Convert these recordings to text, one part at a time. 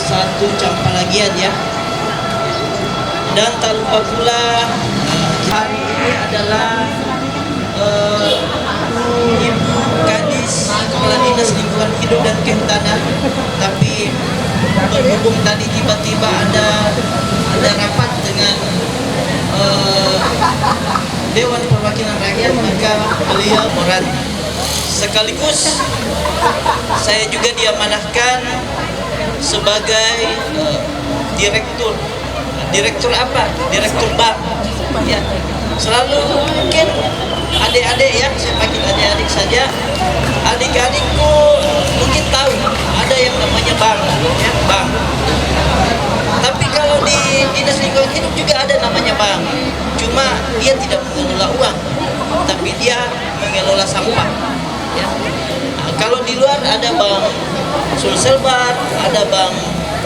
satu campalagian ya. Dan tak lupa pula hari ini adalah Ibu Kadis Kepala Dinas Lingkungan Hidup dan Kehutanan, tapi berhubung tadi tiba-tiba ada rapat dengan Dewan Perwakilan Rakyat, maka beliau orang sekaligus saya juga diamanahkan sebagai direktur apa? Direktur bank. Ya, selalu mungkin adik-adik ya, saya panggil adik-adik saja. Adik-adikku mungkin tahu ada yang namanya bank, ya, bank. Tapi kalau di Dinas Lingkungan Hidup juga ada namanya bank. Cuma dia tidak mengelola uang, tapi dia mengelola sampah. Ya. Nah, kalau di luar ada bank Sulselbar, ada bank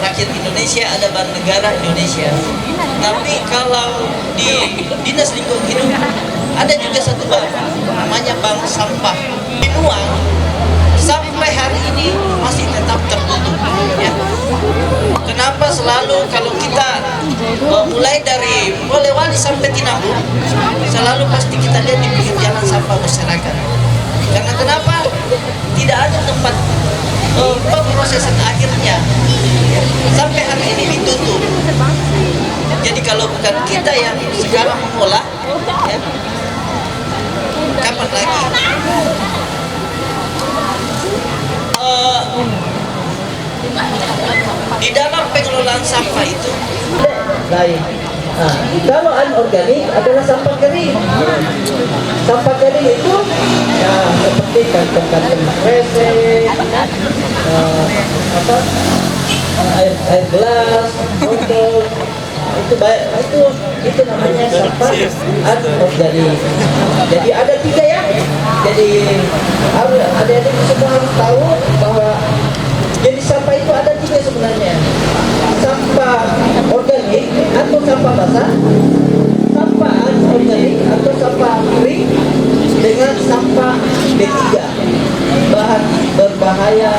Rakyat Indonesia, ada Bank Negara Indonesia. Tapi kalau di Dinas Lingkungan Hidup ada juga satu bank, namanya Bank Sampah. Di Nuang sampai hari ini masih tetap tertutup. Ya. Kenapa selalu kalau kita mulai dari Polewali sampai Tinambu, selalu pasti kita lihat di pinggir jalan sampah masyarakat. Karena kenapa? Tidak ada tempat pemrosesan akhirnya. Sampai hari ini ditutup. Jadi kalau bukan kita yang sekarang mengolah, ya, kapan lagi? Di dalam pengelolaan sampah itu lain. Nah, kalau anorganik adalah sampah kering. Sampah kering itu ya seperti kantong-kantong kresek, air gelas, botol, itu baik, itu namanya sampah anorganik. Jadi ada tiga ya. Jadi adik-adik semua harus tahu bahwa jadi sampah itu ada tiga sebenarnya. Sampah organik atau sampah basah, sampah anorganik atau sampah kering, dengan sampah B3, bahan berbahaya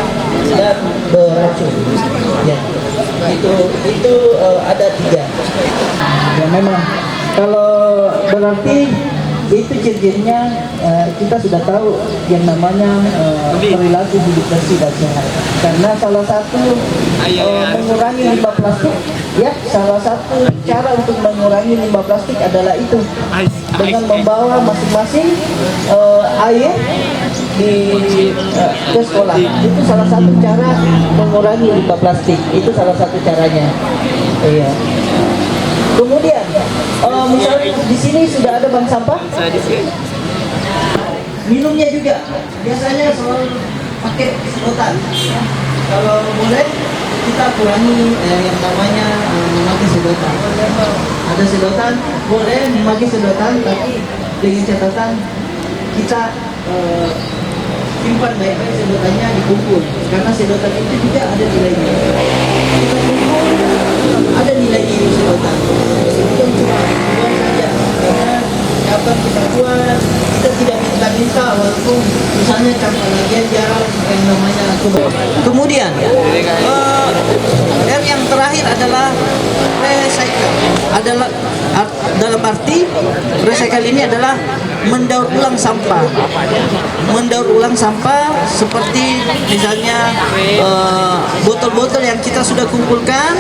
dan beracun. Ya, itu ada tiga. Ya memang kalau berarti itu ciri-cirinya kita sudah tahu yang namanya perilaku hidup bersih dan sehat. Karena salah satu mengurangi limbah plastik, ya salah satu cara untuk mengurangi limbah plastik adalah itu dengan membawa masing-masing air ke sekolah. Itu salah satu cara mengurangi limbah plastik. Itu salah satu caranya. Iya. Kemudian, misalnya di sini sudah ada bank sampah. Minumnya juga, biasanya selalu pakai sedotan. Kalau boleh kita kurangi yang namanya memakai sedotan. Ada sedotan, boleh memakai sedotan, tapi dengan catatan kita simpan baik-baik sedotannya, dikumpul. Karena sedotan itu juga ada nilainya. Kita kumpul, ada nilainya di sedotan. Itu cuma buang saja. Karena kapan kita buat, kita tidak minta walaupun misalnya campalagian jarang yang namanya kemudian dan yang terakhir adalah recycle. Adalah dalam arti recycle ini adalah mendaur ulang sampah. Mendaur ulang sampah seperti misalnya botol-botol yang kita sudah kumpulkan,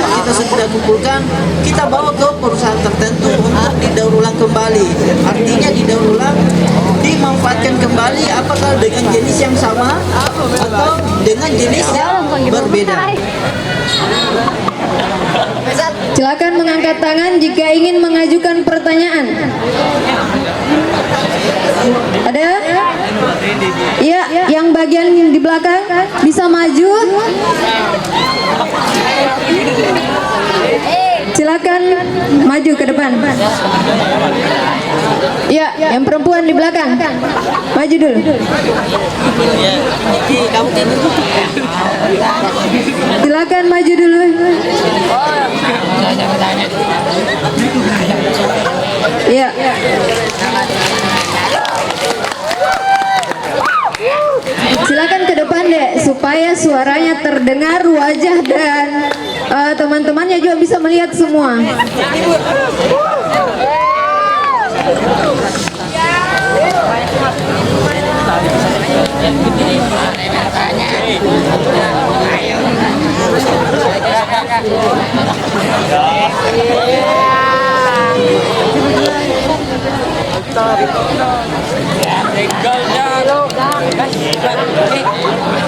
kita bawa ke perusahaan tertentu untuk didaur ulang kembali. Artinya didaur ulang, dimanfaatkan kembali, apakah dengan jenis yang sama atau dengan jenis yang berbeda. Silakan mengangkat tangan jika ingin mengajukan pertanyaan. Ada? Iya, yang bagian di belakang bisa maju. Silakan maju ke depan. Iya, yang perempuan di belakang. Maju dulu. Silakan maju dulu. Iya. Silakan ke depan, Dek, supaya suaranya terdengar, wajah dan teman-temannya juga bisa melihat semua.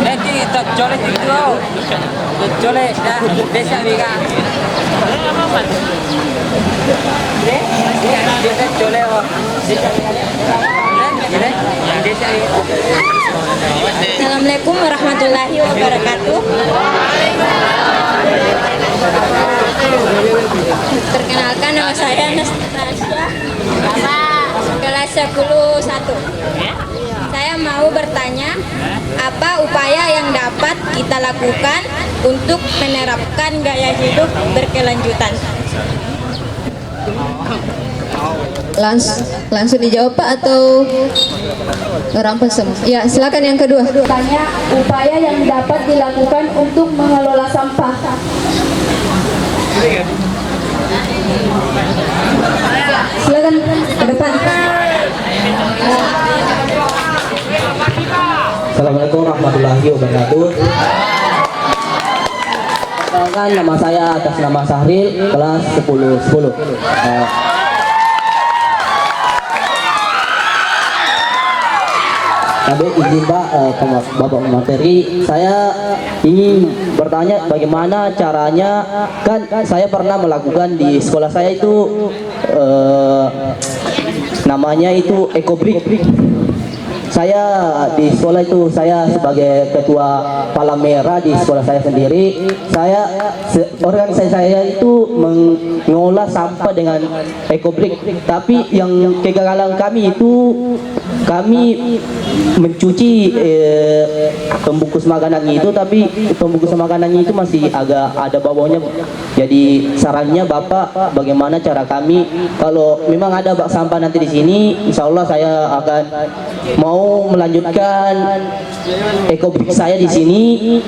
Nanti tak colek itu, colek dah desa Mega. Desa colek, desa. Assalamualaikum warahmatullahi wabarakatuh. Perkenalkan, nama saya Anastasia, kelas 11. Saya mau bertanya, apa upaya yang dapat kita lakukan untuk menerapkan gaya hidup berkelanjutan? Langsung dijawab Pak atau rampas semua? Ya, silakan yang kedua. Tanya upaya yang dapat dilakukan untuk mengelola sampah. Silakan ke depan. Assalamualaikum warahmatullahi wabarakatuh. Perkenalkan, nama saya atas nama Sahril, kelas 10. Tapi izin Pak, Bapak materi, saya ingin bertanya bagaimana caranya, kan saya pernah melakukan di sekolah saya itu namanya itu ekobrik. Saya di sekolah itu, saya sebagai ketua Palang Merah di sekolah saya sendiri, organisasi saya itu mengolah sampah dengan ekobrik. Tapi yang kegagalan kami itu, kami mencuci pembungkus makanan itu, tapi pembungkus makanannya itu masih agak ada baunya. Jadi sarannya Bapak, bagaimana cara kami kalau memang ada bak sampah nanti di sini, insya Allah saya akan mau melanjutkan ekobrik saya di sini,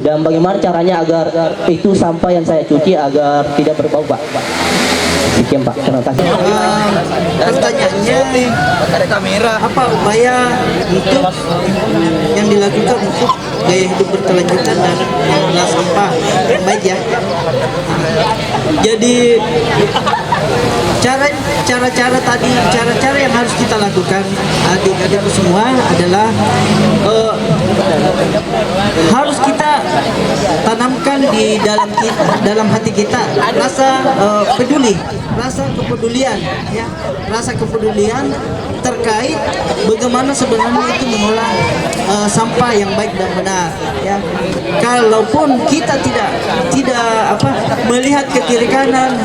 dan bagaimana caranya agar itu sampah yang saya cuci agar tidak berbau Pak. Sekian Pak, terima kasih. Pertanyaannya, ada kamera. Apa upaya untuk yang dilakukan untuk gaya hidup berkelanjutan dan mengelola sampah? Baik ya. Jadi cara-cara yang harus kita lakukan adik-adikku semua adalah harus kita tanamkan di dalam hati kita rasa peduli, rasa kepedulian, ya, rasa kepedulian terkait bagaimana sebenarnya itu mengolah sampah yang baik dan benar, ya. Kalaupun kita tidak melihat ke kiri kanan,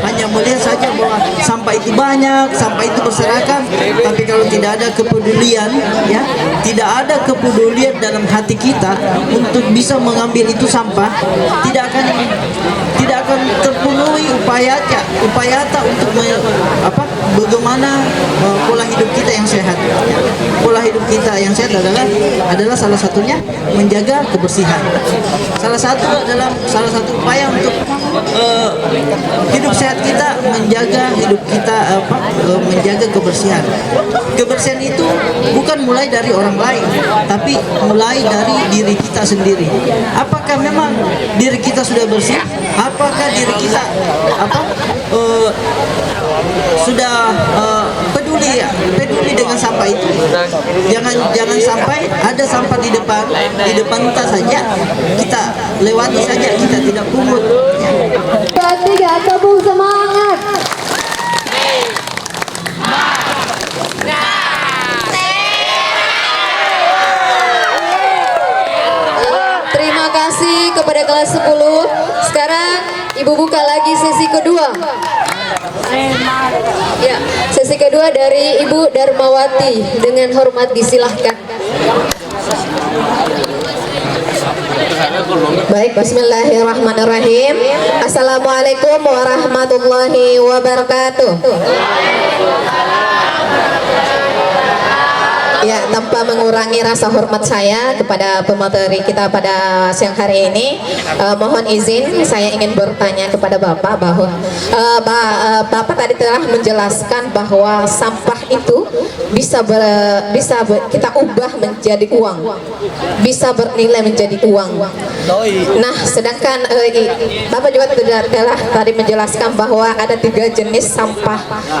hanya melihat saja bahwa sampah itu banyak, sampah itu berserakan, tapi kalau tidak ada kepedulian, ya, tidak ada kepedulian dalam hati kita untuk bisa mengambil itu sampah, tidak akan terpenuhi upaya untuk bagaimana pola hidup kita yang sehat. Pola hidup kita yang sehat adalah salah satunya menjaga kebersihan. Salah satu upaya untuk hidup sehat kita, menjaga hidup kita menjaga kebersihan. Kebersihan itu bukan mulai dari orang lain, tapi mulai dari diri kita sendiri. Apakah memang diri kita sudah bersih? Apakah diri kita sudah peduli dengan sampah itu? Jangan sampai ada sampah di depan kita saja, kita lewati saja, kita tidak pungut. Ketiga, tepuk semangat. Terima kasih kepada kelas 10. Sekarang Ibu buka lagi sesi kedua. Ya, sesi kedua dari Ibu Darmawati. Dengan hormat disilahkan. Baik, bismillahirrahmanirrahim. Assalamualaikum warahmatullahi wabarakatuh. Ya, tanpa mengurangi rasa hormat saya kepada pemateri kita pada siang hari ini, mohon izin saya ingin bertanya kepada Bapak bahwa Bapak tadi telah menjelaskan bahwa sampah itu bisa kita ubah menjadi uang, bisa bernilai menjadi uang. Nah, sedangkan Bapak juga telah tadi menjelaskan bahwa ada 3 jenis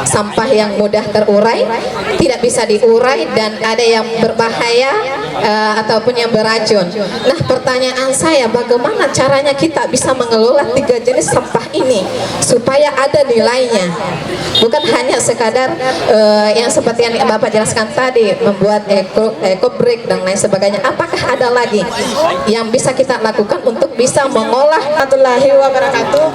sampah yang mudah terurai, tidak bisa diurai, dan ada yang berbahaya ataupun yang beracun. Nah, pertanyaan saya, bagaimana caranya kita bisa mengelola 3 jenis sampah ini supaya ada nilainya, bukan hanya sekadar yang seperti yang Bapak jelaskan tadi, membuat eco brick dan lain sebagainya. Apakah ada lagi yang bisa kita lakukan untuk bisa mengolah? Warahmatullahi wabarakatuh.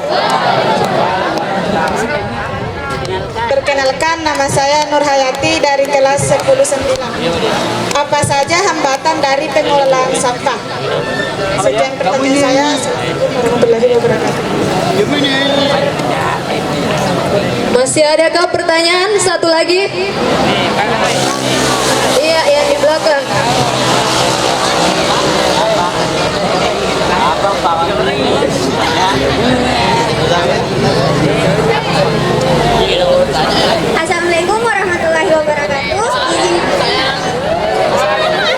Perkenalkan, nama saya Nur Hayati dari kelas 10-9. Apa saja hambatan dari pengelolaan sampah? Sekian pertanyaan saya. Warahmatullahi wabarakatuh. Masih adakah pertanyaan? Satu lagi. Iya, yang di belakang. Assalamualaikum warahmatullahi wabarakatuh.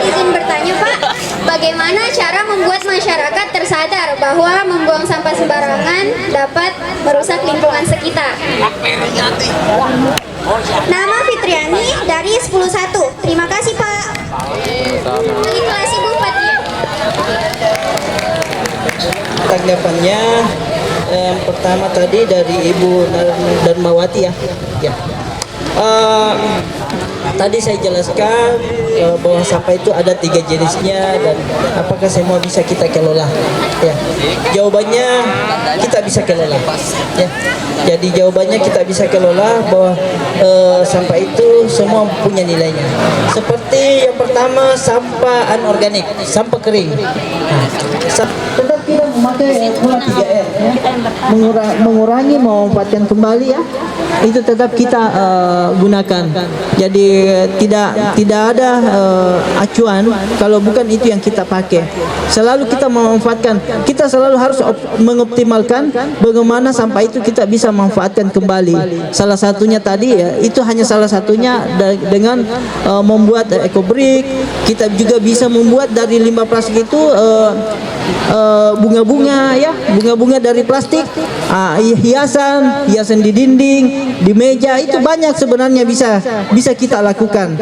Izin bertanya, Pak, bagaimana cara membuat masyarakat tersadar bahwa membuang sampah sembarangan dapat merusak lingkungan sekitar? Nama Fitriani dari 10-1. Terima kasih, Pak. Dari kelas Ibu Fatia. Tanggapannya yang pertama tadi dari Ibu Darmawati ya. Tadi saya jelaskan bahwa sampah itu ada 3 jenisnya dan apakah semua bisa kita kelola? Ya, jawabannya kita bisa kelola. Ya, jadi jawabannya kita bisa kelola bahwa sampah itu semua punya nilainya. Seperti yang pertama, sampah anorganik, sampah kering. Tetap kita memakai pola 3R ya. Mengurangi, memanfaatkan kembali ya. Itu tetap kita gunakan. Jadi tidak ada acuan kalau bukan itu yang kita pakai. Selalu kita memanfaatkan. Kita selalu harus mengoptimalkan bagaimana sampah itu kita bisa manfaatkan kembali. Salah satunya tadi ya, itu hanya salah satunya dengan membuat eco brick. Kita juga bisa membuat dari limbah plastik itu bunga-bunga ya, bunga-bunga dari plastik, hiasan di dinding, di meja, itu banyak sebenarnya bisa kita lakukan.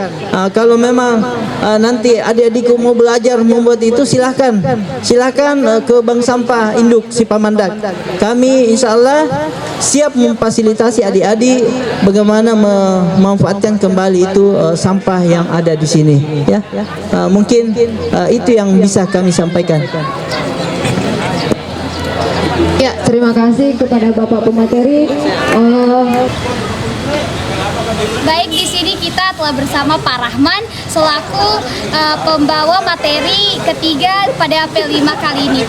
Kalau memang nanti adik-adikku mau belajar membuat itu, silahkan ke Bank Sampah Induk Sipamandak. Kami insya Allah siap memfasilitasi adik-adik bagaimana memanfaatkan kembali itu sampah yang ada di sini ya. Mungkin itu yang bisa kami sampaikan. Ya, terima kasih kepada Bapak pemateri. Baik, di sini kita telah bersama Pak Rahman selaku pembawa materi ketiga pada P5 kali ini.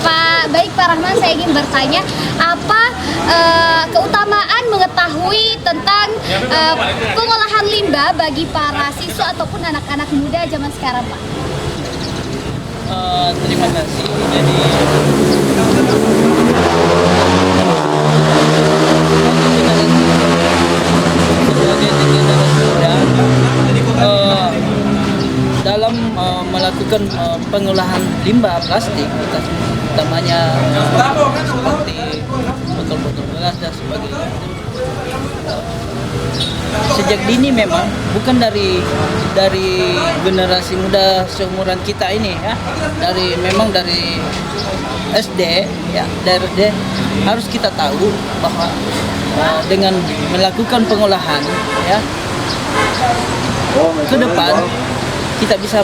Baik Pak Rahman, saya ingin bertanya apa keutamaan mengetahui tentang pengolahan limbah bagi para siswa ataupun anak-anak muda zaman sekarang, Pak? Terima kasih. Jadi dalam melakukan pengolahan limbah plastik, utamanya seperti botol-botol gelas dan sebagainya, sejak dini memang bukan dari generasi muda seumuran kita ini ya, memang dari SD ya, dari SD harus kita tahu bahwa dengan melakukan pengolahan ya, ke depan kita bisa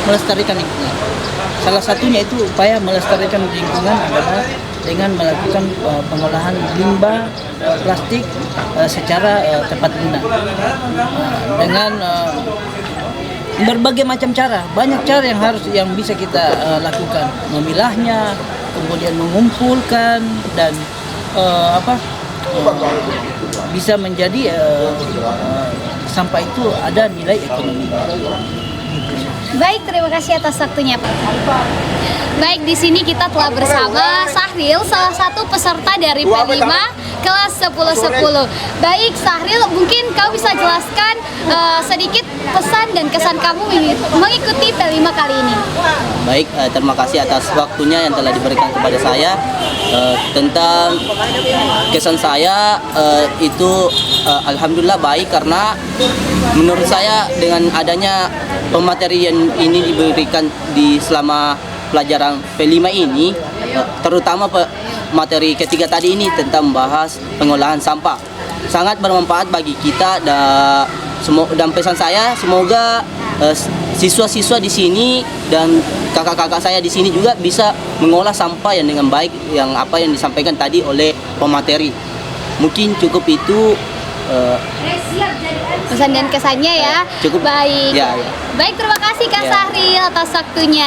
melestarikan lingkungan. Salah satunya itu upaya melestarikan lingkungan adalah dengan melakukan pengolahan limbah plastik secara tepat guna, dengan berbagai macam cara. Banyak cara yang bisa kita lakukan, memilahnya, kemudian mengumpulkan dan bisa menjadi sampah itu ada nilai ekonomi. Baik, terima kasih atas waktunya, Pak. Baik, di sini kita telah bersama Sahril, salah satu peserta dari P5 kelas 10-10. Baik, Sahril, mungkin kau bisa jelaskan sedikit pesan dan kesan kamu mengikuti P5 kali ini. Baik, terima kasih atas waktunya yang telah diberikan kepada saya. Tentang kesan saya itu alhamdulillah baik, karena menurut saya dengan adanya pematerian ini diberikan di selama pelajaran P5 ini, terutama materi ketiga tadi ini tentang membahas pengolahan sampah, sangat bermanfaat bagi kita. Dan pesan saya, semoga siswa-siswa di sini dan kakak-kakak saya di sini juga bisa mengolah sampah yang dengan baik, yang apa yang disampaikan tadi oleh pemateri. Mungkin cukup itu Pesan dan kesannya ya. Cukup. Baik. Ya. Baik, terima kasih Kak Ya. Sahril atas waktunya.